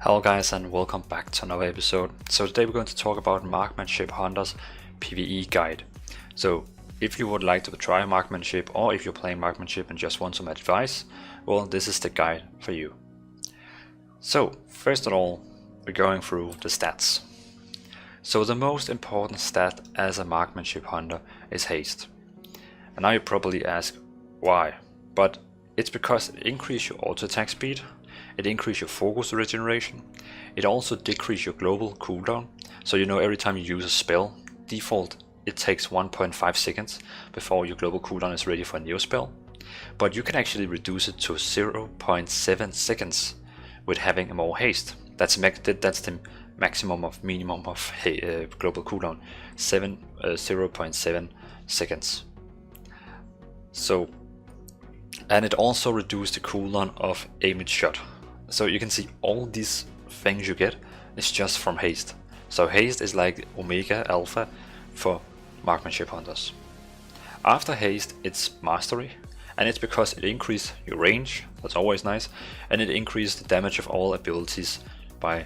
Hello guys and welcome back to another episode. So today we're going to talk about Marksmanship Hunter's PvE guide. So if you would like to try marksmanship, or if you're playing marksmanship and just want some advice, well, this is the guide for you. So first of all, we're going through the stats. So the most important stat as a marksmanship hunter is haste. And now you probably ask why, but it's because it increases your auto attack speed, it increases your focus regeneration, it also decreases your global cooldown. So you know, every time you use a spell, default it takes 1.5 seconds before your global cooldown is ready for a new spell. But you can actually reduce it to 0.7 seconds with having more haste. That's the maximum of minimum of global cooldown, 0.7 seconds. So, and it also reduced the cooldown of aimed shot. So you can see all these things you get is just from haste. So haste is like omega alpha for marksmanship hunters. After haste it's mastery, and it's because it increases your range, that's always nice, and it increases the damage of all abilities by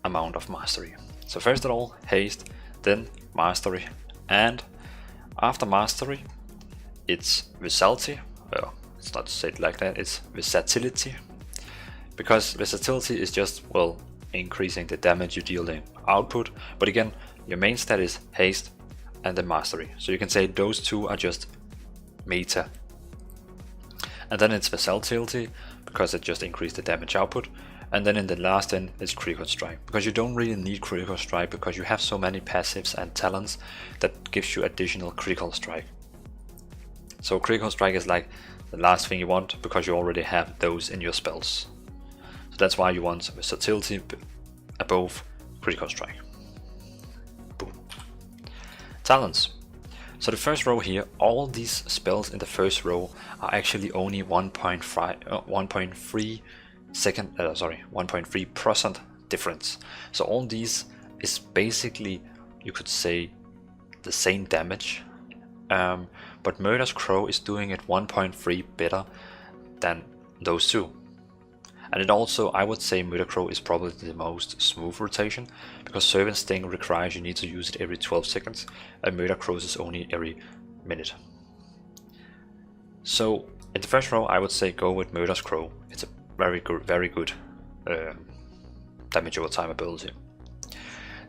amount of mastery. So first of all haste, then mastery, and after mastery it's versatility. Well, it's not said like that, it's versatility, because versatility is just, well, increasing the damage you deal in output, but again your main stat is haste and then mastery, so you can say those two are just meta. And then it's versatility because it just increased the damage output, and then in the last end it's critical strike, because you don't really need critical strike because you have so many passives and talents that gives you additional critical strike. So critical strike is like the last thing you want because you already have those in your spells. So that's why you want versatility above critical strike. Boom. Talents. So the first row here, all these spells in the first row are actually only 1.3% difference. So all these is basically, you could say, the same damage. But Murder's Crow is doing it 1.3 better than those two. And it also, I would say Murder Crow is probably the most smooth rotation, because Servant Sting requires you need to use it every 12 seconds, and Murder Crows is only every minute. So in the first row I would say go with Murder's Crow. It's a very good damage over time ability.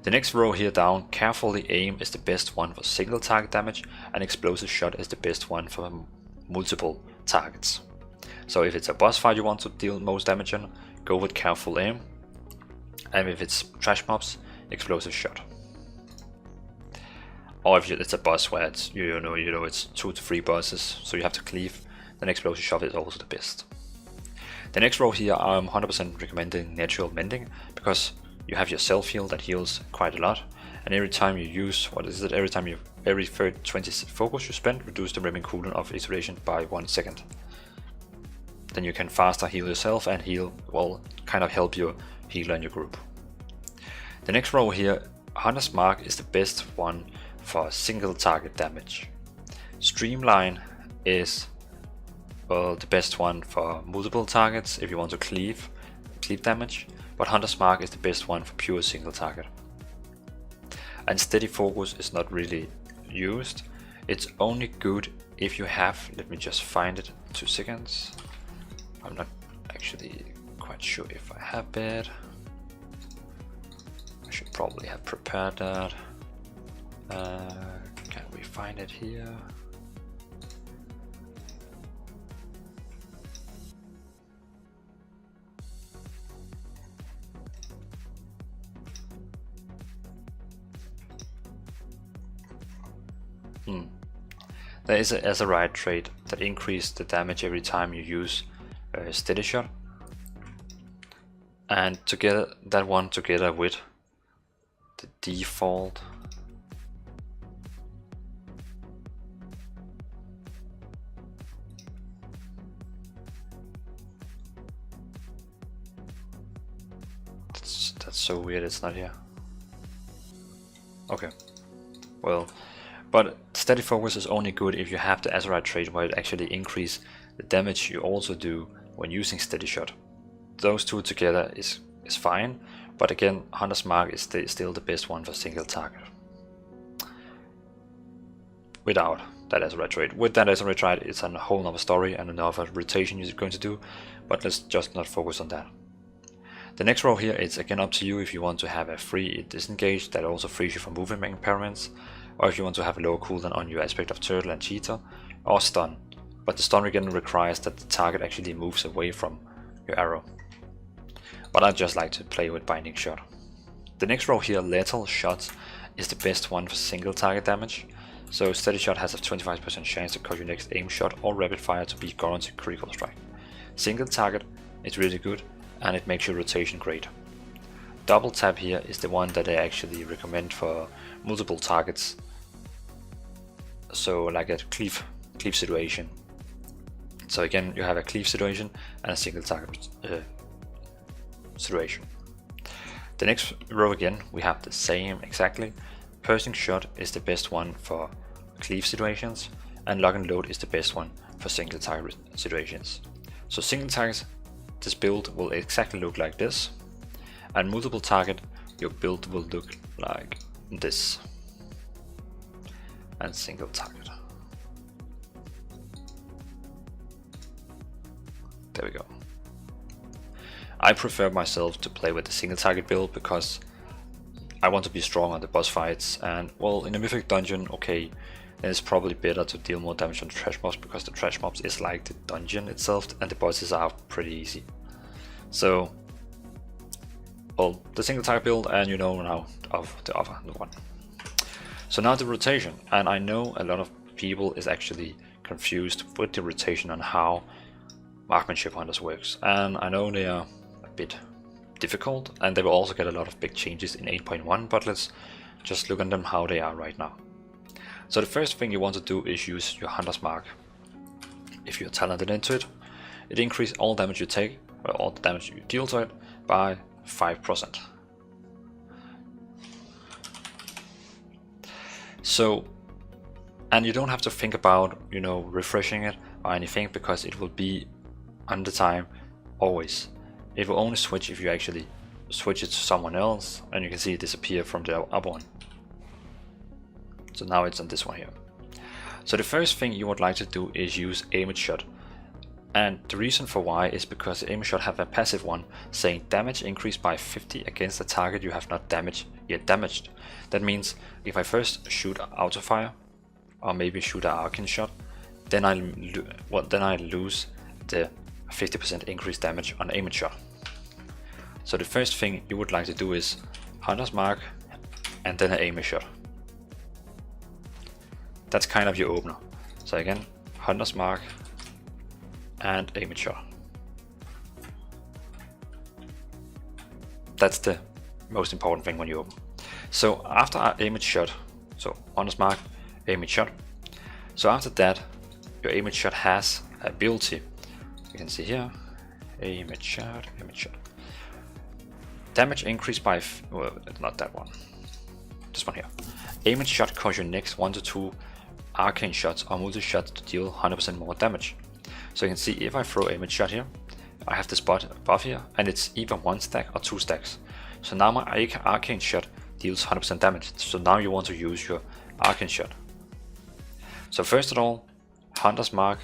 The next row here down, Carefully Aim is the best one for single target damage, and Explosive Shot is the best one for multiple targets. So if it's a boss fight you want to deal most damage in, go with Careful Aim, and if it's trash mobs, Explosive Shot. Or if it's a boss where it's, you know it's 2 to 3 bosses, so you have to cleave, then Explosive Shot is also the best. The next row here I'm 100% recommending Natural Mending, because you have your self heal that heals quite a lot, and every time you use, every third 20 focus you spend, reduce the remaining cooldown of isolation by 1 second. Then you can faster heal yourself and heal, well, kind of help your healer in your group. The next row here, Hunter's Mark is the best one for single target damage. Streamline is, well, the best one for multiple targets if you want to cleave damage, but Hunter's Mark is the best one for pure single target. And Steady Focus is not really used. It's only good if you have, let me just find it, 2 seconds. I'm not actually quite sure if I have it. I should probably have prepared that. Can we find it here? There is an Azeroth trait that increases the damage every time you use Steady Shot, and together that one together with the default that's so weird it's not here. Okay, well, but Steady Focus is only good if you have the Azeroth trait where it actually increases the damage you also do when using Steady Shot. Those two together is is fine, but again, Hunter's Mark is still the best one for single target. Without that Azeroth trait. With that Azeroth trait, it's a whole nother story and another rotation you're going to do, but let's just not focus on that. The next row here, it's again up to you if you want to have a free disengage that also frees you from movement impairments, or if you want to have a lower cooldown on your aspect of turtle and cheetah, or stun. But the stun again requires that the target actually moves away from your arrow. But I just like to play with binding shot. The next row here, lethal shots, is the best one for single target damage. So steady shot has a 25% chance to cause your next aim shot or rapid fire to be guaranteed critical strike. Single target is really good and it makes your rotation great. Double tap here is the one that I actually recommend for multiple targets. So like a cleave situation. So again, you have a cleave situation and a single target situation. The next row again, we have the same exactly. Piercing shot is the best one for cleave situations, and lock and load is the best one for single target situations. So single targets, this build will exactly look like this, and multiple target, your build will look like this. And single target. There we go. I prefer myself to play with the single target build because I want to be strong on the boss fights, and well, in a mythic dungeon, okay, then it's probably better to deal more damage on the trash mobs because the trash mobs is like the dungeon itself and the bosses are pretty easy. So, well, the single target build, and you know now of the other one. So now the rotation, and I know a lot of people is actually confused with the rotation on how Marksmanship Hunters works, and I know they are a bit difficult, and they will also get a lot of big changes in 8.1, but let's just look at them how they are right now. So the first thing you want to do is use your Hunter's Mark. If you're talented into it, it increases all damage you take, or all the damage you deal to it, by 5%. So, and you don't have to think about, you know, refreshing it or anything, because it will be on the time always. It will only switch if you actually switch it to someone else, and you can see it disappear from the other one. So now it's on this one here. So the first thing you would like to do is use Aimed Shot. And the reason for why is because the Aimed Shot have a passive one saying damage increased by 50 against the target you have not yet damaged. That means if I first shoot auto fire, or maybe shoot an arcane shot, then I lose the 50% increased damage on Aimed Shot. So the first thing you would like to do is Hunter's Mark and then an Aimed Shot. That's kind of your opener. So again, Hunter's Mark and Aimed Shot. That's the most important thing when you open. So after our Aimed Shot, so Hunter's Mark, Aimed Shot. So after that, your Aimed Shot has ability. You can see here, Aimed Shot, Aimed Shot. Damage increased by, well, not that one, this one here. Aimed Shot causes your next 1 to 2 arcane shots or multi shots to deal 100% more damage. So you can see if I throw Aimed Shot here, I have this buff here, and it's either 1 stack or 2 stacks. So now my arcane shot deals 100% damage. So now you want to use your arcane shot. So first of all, Hunter's Mark,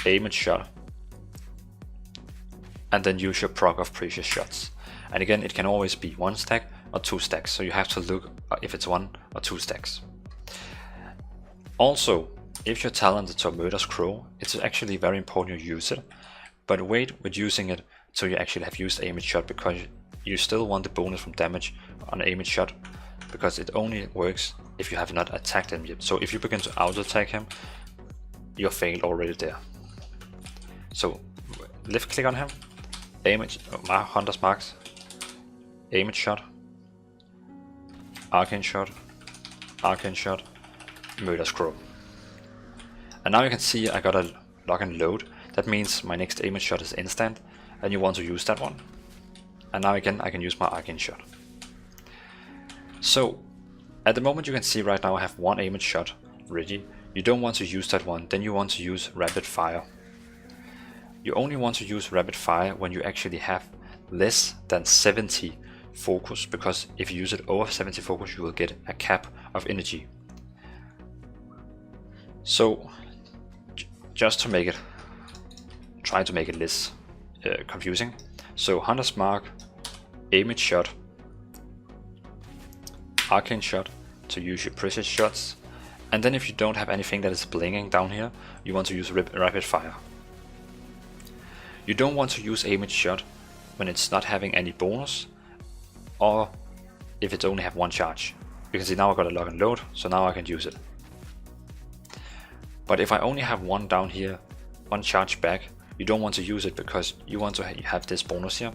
Aimed Shot, and then use your proc of precious shots. And again, it can always be 1 stack or 2 stacks, so you have to look if it's 1 or 2 stacks. Also, if you're talented to Murder's Crow, it's actually very important you use it, but wait with using it till you actually have used Aimed Shot, because you still want the bonus from damage on Aimed Shot, because it only works if you have not attacked him yet. So if you begin to auto attack him, you're failed already there. So left click on him, Hunter's Marks, Aimed Shot, Arcane Shot, Arcane Shot, Murder's Crow. And now you can see I got a lock and load. That means my next Aimed Shot is instant, and you want to use that one. And now again I can use my Arcane Shot. So at the moment you can see right now I have 1 Aimed Shot ready. You don't want to use that one, then you want to use Rapid Fire. You only want to use Rapid Fire when you actually have less than 70 focus, because if you use it over 70 focus, you will get a cap of energy. So just to make it, try to make it less confusing. So Hunter's Mark, Aimage Shot, Arcane Shot to use your precious shots, and then if you don't have anything that is blinging down here, you want to use Rapid Fire. You don't want to use Aimage Shot when it's not having any bonus, or if it only have one charge. You can see now I got a lock and load, so now I can use it. But if I only have one down here, one charge back, you don't want to use it, because you want to have this bonus here.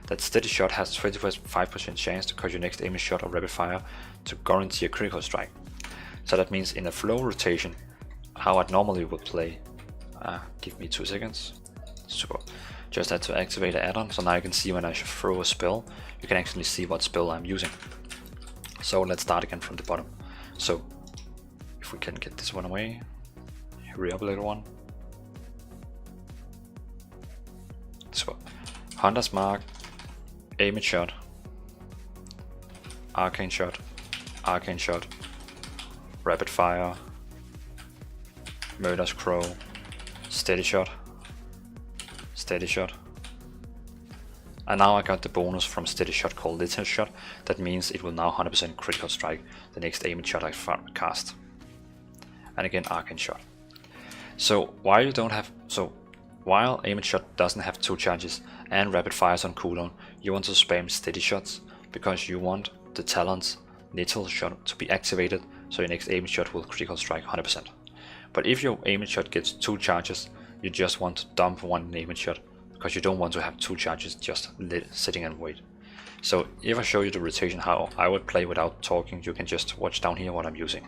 That steady shot has 25% chance to cause your next aiming shot or rapid fire to guarantee a critical strike. So that means in a flow rotation, how I normally would play, give me 2 seconds. Super. Just had to activate the add-on, so now you can see when I throw a spell, you can actually see what spell I'm using. So let's start again from the bottom. So if we can get this one away, hurry up little one. So Hunter's Mark, Aimage Shot, Arcane Shot, Arcane Shot, Rapid Fire, Murder's Crow, Steady Shot, Steady Shot. And now I got the bonus from Steady Shot called Little Shot. That means it will now 100% critical strike the next Aimage Shot I cast. And again Arcane Shot. So while Aimage Shot doesn't have 2 charges and Rapid Fires on cooldown, you want to spam Steady Shots, because you want the talent's Little Shot to be activated, so your next Aimage Shot will critical strike 100%. But if your Aimage Shot gets 2 charges, you just want to dump one Aimage Shot, because you don't want to have 2 charges just sitting and wait. So if I show you the rotation how I would play without talking, you can just watch down here what I'm using.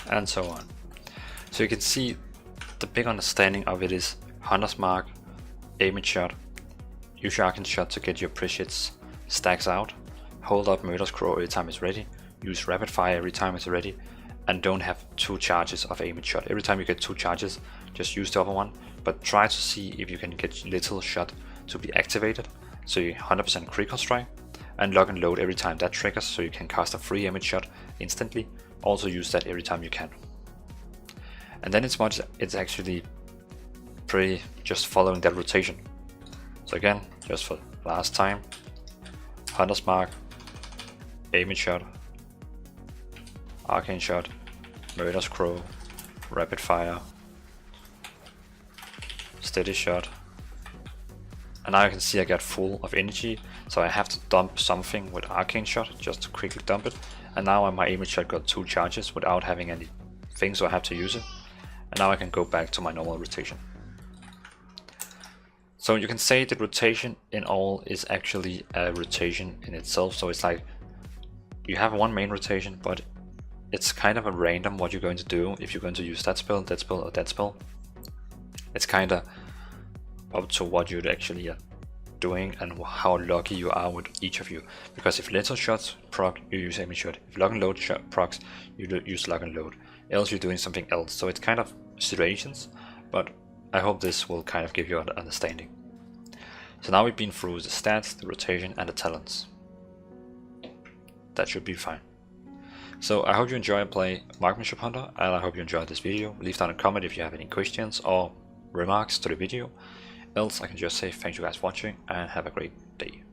And so on. So you can see the big understanding of it is Hunter's Mark, Aimage Shot, use your Arcane Shot to get your precious stacks out, hold up Murder's Crow every time it's ready, use Rapid Fire every time it's ready, and don't have 2 charges of Aimage Shot. Every time you get 2 charges, just use the other one, but try to see if you can get Little Shot to be activated, so you 100% critical strike, and lock and load every time that triggers, so you can cast a free Aimage Shot instantly. Also use that every time you can. And then it's actually pretty just following that rotation. So again, just for last time, Hunter's Mark, Aimage Shot, Arcane Shot, Murder's Crow, Rapid Fire, Steady Shot. And now you can see I got full of energy, so I have to dump something with Arcane Shot just to quickly dump it. And now my Aimage Shot got 2 charges without having anything, so I have to use it. And now I can go back to my normal rotation. So you can say that rotation in all is actually a rotation in itself. So it's like you have one main rotation, but it's kind of a random what you're going to do if you're going to use that spell, or that spell. It's kind of up to what you're actually doing and how lucky you are with each of you. Because if Little Shots proc, you use Aimage Shot. If Lock and Load procs, you use Lock and Load. Else you're doing something else. So it's kind of situations, but I hope this will kind of give you an understanding. So now we've been through the stats, the rotation, and the talents. That should be fine. So I hope you enjoy playing Marksmanship Hunter, and I hope you enjoyed this video. Leave down a comment if you have any questions or remarks to the video. Else I can just say thank you guys for watching and have a great day.